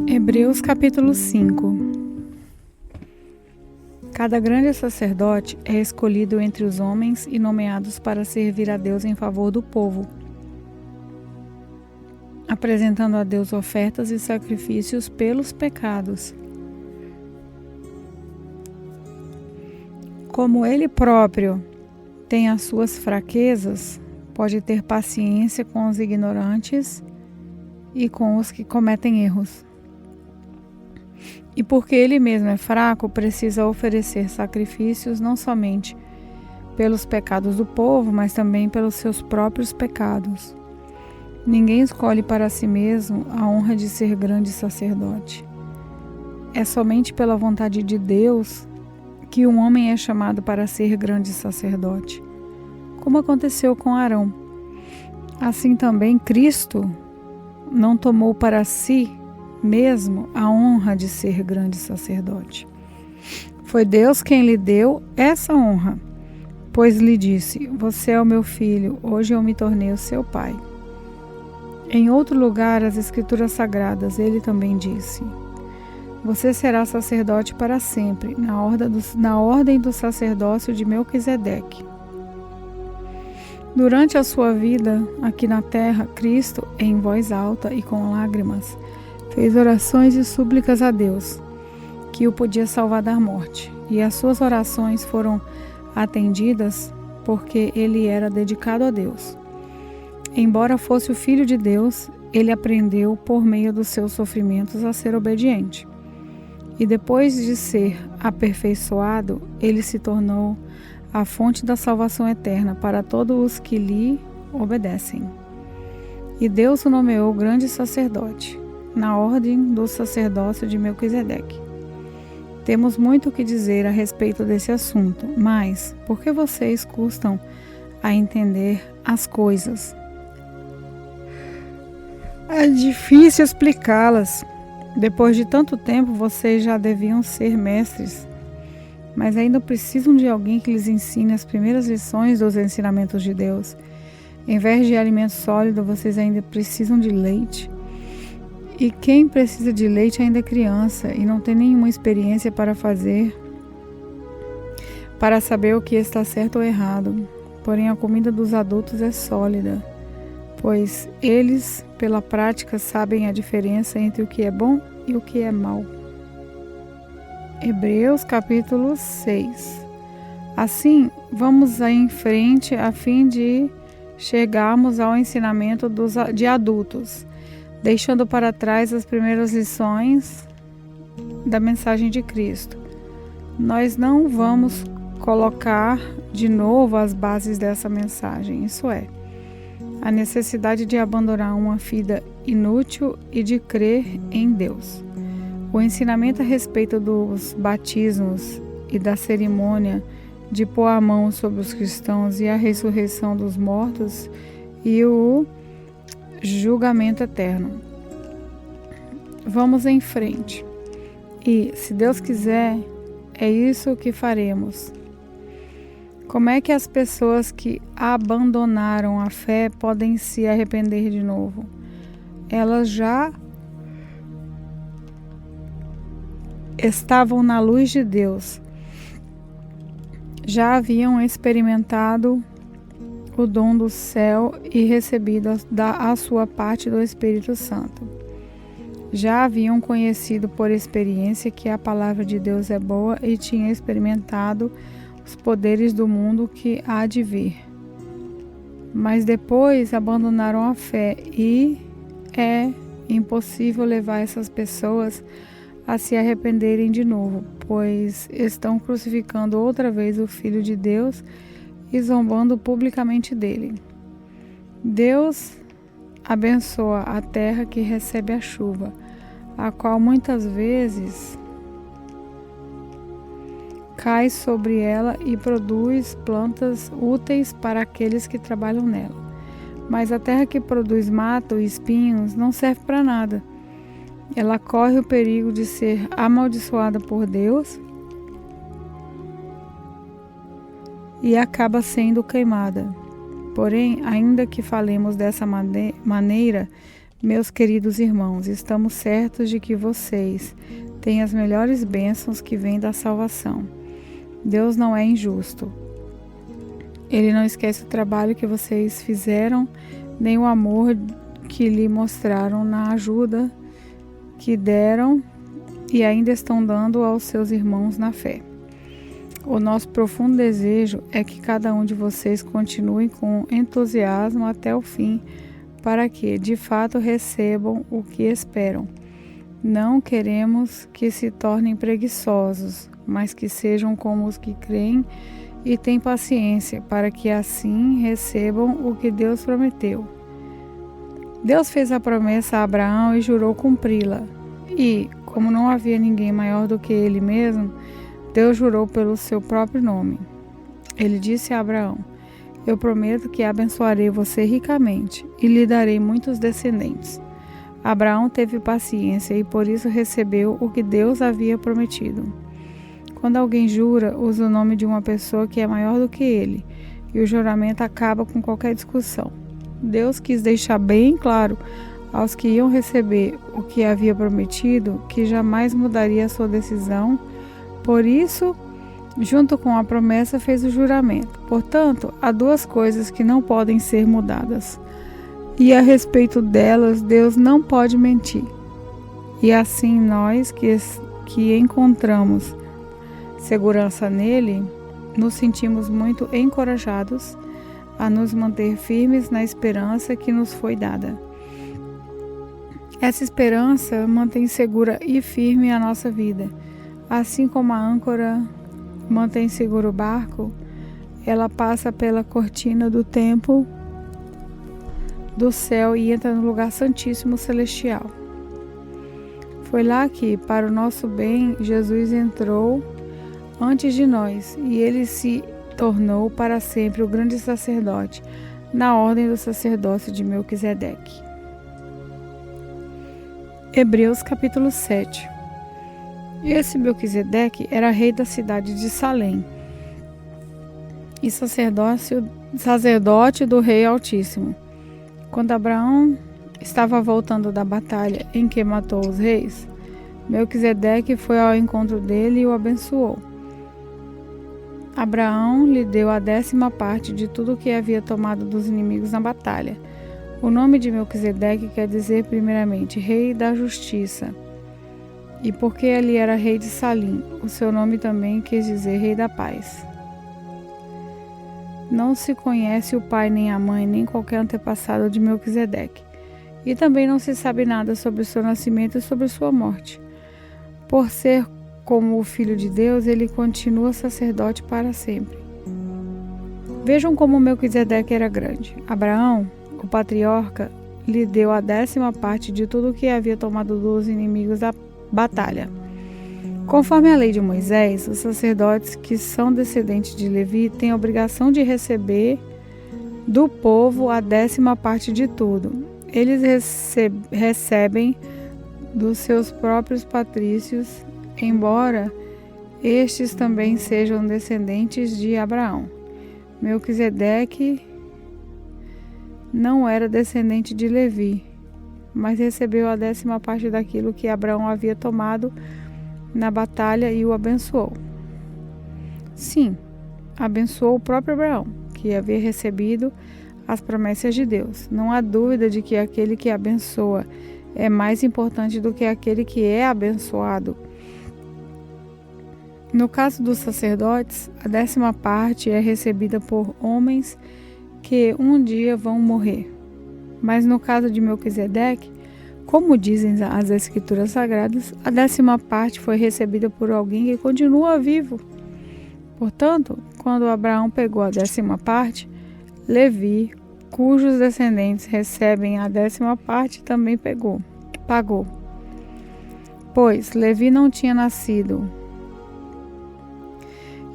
Hebreus capítulo 5. Cada grande sacerdote é escolhido entre os homens e nomeados para servir a Deus em favor do povo, apresentando a Deus ofertas e sacrifícios pelos pecados. Como ele próprio tem as suas fraquezas, pode ter paciência com os ignorantes e com os que cometem erros. E porque ele mesmo é fraco, precisa oferecer sacrifícios não somente pelos pecados do povo, mas também pelos seus próprios pecados. Ninguém escolhe para si mesmo a honra de ser grande sacerdote. É somente pela vontade de Deus que um homem é chamado para ser grande sacerdote, como aconteceu com Arão. Assim também Cristo não tomou para si mesmo a honra de ser grande sacerdote. Foi Deus quem lhe deu essa honra, pois lhe disse: "Você é o meu filho, hoje eu me tornei o seu pai." Em outro lugar, as Escrituras Sagradas, ele também disse: "Você será sacerdote para sempre, na ordem do sacerdócio de Melquisedeque." Durante a sua vida aqui na terra, Cristo, em voz alta e com lágrimas, fez orações e súplicas a Deus, que o podia salvar da morte, e as suas orações foram atendidas porque ele era dedicado a Deus. Embora fosse o Filho de Deus, ele aprendeu por meio dos seus sofrimentos a ser obediente. E depois de ser aperfeiçoado, ele se tornou a fonte da salvação eterna para todos os que lhe obedecem. E Deus o nomeou grande sacerdote, na ordem do sacerdócio de Melquisedeque. Temos muito o que dizer a respeito desse assunto, mas por que vocês custam a entender as coisas? É difícil explicá-las. Depois de tanto tempo, vocês já deviam ser mestres, mas ainda precisam de alguém que lhes ensine as primeiras lições dos ensinamentos de Deus. Em vez de alimento sólido, vocês ainda precisam de leite. E quem precisa de leite ainda é criança e não tem nenhuma experiência para saber o que está certo ou errado. Porém, a comida dos adultos é sólida, pois eles, pela prática, sabem a diferença entre o que é bom e o que é mau. Hebreus capítulo 6. Assim, vamos em frente a fim de chegarmos ao ensinamento de adultos, deixando para trás as primeiras lições da mensagem de Cristo. Nós não vamos colocar de novo as bases dessa mensagem, isso é, a necessidade de abandonar uma vida inútil e de crer em Deus. O ensinamento a respeito dos batismos e da cerimônia de pôr a mão sobre os cristãos e a ressurreição dos mortos e o julgamento eterno. Vamos em frente. E, se Deus quiser, é isso que faremos. Como é que as pessoas que abandonaram a fé podem se arrepender de novo? Elas já estavam na luz de Deus. Já haviam experimentado o dom do céu e recebido a sua parte do Espírito Santo. Já haviam conhecido por experiência que a palavra de Deus é boa e tinham experimentado os poderes do mundo que há de vir. Mas depois abandonaram a fé e é impossível levar essas pessoas a se arrependerem de novo, pois estão crucificando outra vez o Filho de Deus e zombando publicamente dele. Deus abençoa a terra que recebe a chuva, a qual muitas vezes cai sobre ela e produz plantas úteis para aqueles que trabalham nela. Mas a terra que produz mato e espinhos não serve para nada. Ela corre o perigo de ser amaldiçoada por Deus e acaba sendo queimada. Porém, ainda que falemos dessa maneira, Meus queridos irmãos, estamos certos de que vocês têm as melhores bênçãos que vêm da salvação. Deus não é injusto. Ele não esquece o trabalho que vocês fizeram, nem o amor que lhe mostraram na ajuda que deram e ainda estão dando aos seus irmãos na fé. O nosso profundo desejo é que cada um de vocês continue com entusiasmo até o fim, para que, de fato, recebam o que esperam. Não queremos que se tornem preguiçosos, mas que sejam como os que creem e têm paciência, para que assim recebam o que Deus prometeu. Deus fez a promessa a Abraão e jurou cumpri-la. E, como não havia ninguém maior do que ele mesmo, Deus jurou pelo seu próprio nome. Ele disse a Abraão: eu prometo que abençoarei você ricamente e lhe darei muitos descendentes. Abraão teve paciência e por isso recebeu o que Deus havia prometido. Quando alguém jura, usa o nome de uma pessoa que é maior do que ele, e o juramento acaba com qualquer discussão. Deus quis deixar bem claro aos que iam receber o que havia prometido que jamais mudaria a sua decisão. Por isso, junto com a promessa, fez o juramento. Portanto, há duas coisas que não podem ser mudadas. E a respeito delas, Deus não pode mentir. E assim nós que encontramos segurança nele, nos sentimos muito encorajados a nos manter firmes na esperança que nos foi dada. Essa esperança mantém segura e firme a nossa vida. Assim como a âncora mantém seguro o barco, ela passa pela cortina do templo do céu e entra no lugar santíssimo celestial. Foi lá que, para o nosso bem, Jesus entrou antes de nós, e ele se tornou para sempre o grande sacerdote, na ordem do sacerdócio de Melquisedeque. Hebreus capítulo 7. Esse Melquisedeque era rei da cidade de Salém e sacerdote do Rei Altíssimo. Quando Abraão estava voltando da batalha em que matou os reis, Melquisedeque foi ao encontro dele e o abençoou. Abraão lhe deu a 10ª parte de tudo o que havia tomado dos inimigos na batalha. O nome de Melquisedeque quer dizer, primeiramente, Rei da Justiça. E porque ele era rei de Salim, o seu nome também quis dizer Rei da Paz. Não se conhece o pai, nem a mãe, nem qualquer antepassado de Melquisedeque. E também não se sabe nada sobre o seu nascimento e sobre sua morte. Por ser como o Filho de Deus, ele continua sacerdote para sempre. Vejam como Melquisedeque era grande. Abraão, o patriarca, lhe deu a 10ª parte de tudo o que havia tomado dos inimigos da batalha. Conforme a lei de Moisés, os sacerdotes que são descendentes de Levi têm a obrigação de receber do povo a 10ª parte de tudo. Eles recebem dos seus próprios patrícios, embora estes também sejam descendentes de Abraão. Melquisedeque não era descendente de Levi, mas recebeu a 10ª parte daquilo que Abraão havia tomado na batalha e o abençoou. Sim, abençoou o próprio Abraão, que havia recebido as promessas de Deus. Não há dúvida de que aquele que abençoa é mais importante do que aquele que é abençoado. No caso dos sacerdotes, a 10ª parte é recebida por homens que um dia vão morrer. Mas no caso de Melquisedeque, como dizem as Escrituras Sagradas, a 10ª parte foi recebida por alguém que continua vivo. Portanto, quando Abraão pegou a 10ª parte, Levi, cujos descendentes recebem a 10ª parte, também pagou. Pois Levi não tinha nascido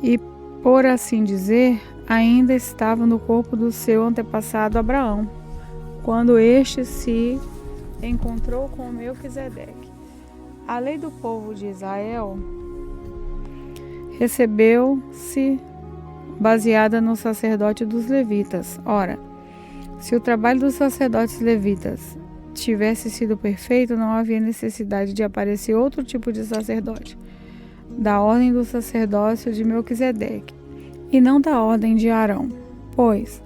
e, por assim dizer, ainda estava no corpo do seu antepassado Abraão, quando este se encontrou com Melquisedeque. A lei do povo de Israel recebeu-se baseada no sacerdote dos levitas. Ora, se o trabalho dos sacerdotes levitas tivesse sido perfeito, não havia necessidade de aparecer outro tipo de sacerdote, da ordem do sacerdócio de Melquisedeque, e não da ordem de Arão. Pois,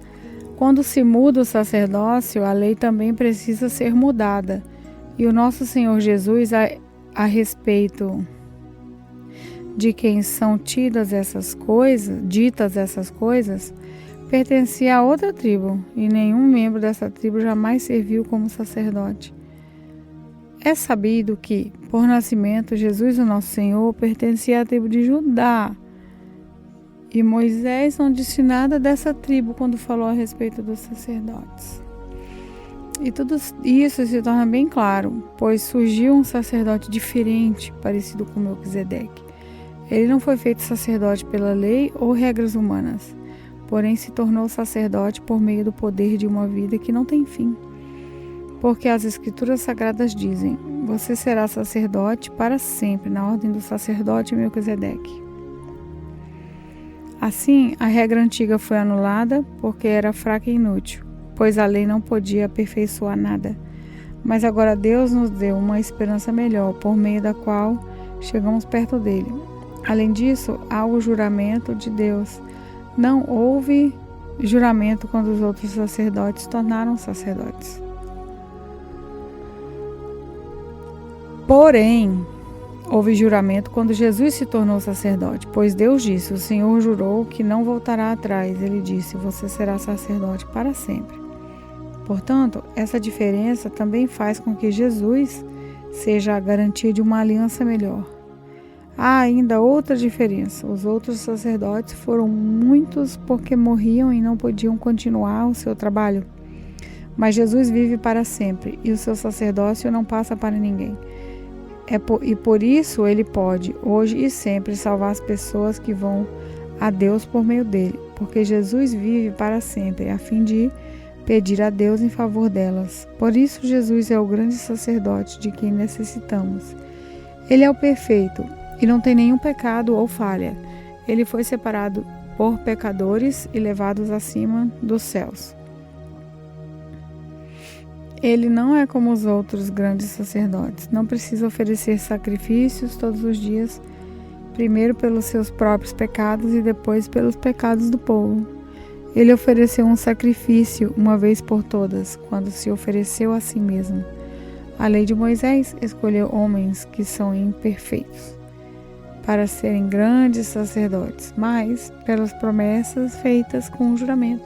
quando se muda o sacerdócio, a lei também precisa ser mudada. E o nosso Senhor Jesus, a respeito de quem são ditas essas coisas, pertencia a outra tribo, e nenhum membro dessa tribo jamais serviu como sacerdote. É sabido que, por nascimento, Jesus, o nosso Senhor, pertencia à tribo de Judá. E Moisés não disse nada dessa tribo quando falou a respeito dos sacerdotes. E tudo isso se torna bem claro, pois surgiu um sacerdote diferente, parecido com Melquisedeque. Ele não foi feito sacerdote pela lei ou regras humanas, porém se tornou sacerdote por meio do poder de uma vida que não tem fim. Porque as Escrituras Sagradas dizem: você será sacerdote para sempre, na ordem do sacerdote Melquisedeque. Assim, a regra antiga foi anulada porque era fraca e inútil, pois a lei não podia aperfeiçoar nada. Mas agora Deus nos deu uma esperança melhor, por meio da qual chegamos perto dele. Além disso, há o juramento de Deus. Não houve juramento quando os outros sacerdotes tornaram sacerdotes. Porém, houve juramento quando Jesus se tornou sacerdote, pois Deus disse: o Senhor jurou que não voltará atrás. Ele disse: você será sacerdote para sempre. Portanto, essa diferença também faz com que Jesus seja a garantia de uma aliança melhor. Há ainda outra diferença. Os outros sacerdotes foram muitos porque morriam e não podiam continuar o seu trabalho. Mas Jesus vive para sempre e o seu sacerdócio não passa para ninguém. E por isso ele pode, hoje e sempre, salvar as pessoas que vão a Deus por meio dele, porque Jesus vive para sempre, a fim de pedir a Deus em favor delas. Por isso Jesus é o grande sacerdote de quem necessitamos. Ele é o perfeito e não tem nenhum pecado ou falha. Ele foi separado por pecadores e levados acima dos céus. Ele não é como os outros grandes sacerdotes. Não precisa oferecer sacrifícios todos os dias, primeiro pelos seus próprios pecados e depois pelos pecados do povo. Ele ofereceu um sacrifício uma vez por todas, quando se ofereceu a si mesmo. A lei de Moisés escolheu homens que são imperfeitos para serem grandes sacerdotes, mas pelas promessas feitas com o juramento,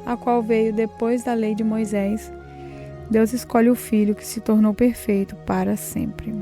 a qual veio depois da lei de Moisés, Deus escolhe o Filho que se tornou perfeito para sempre.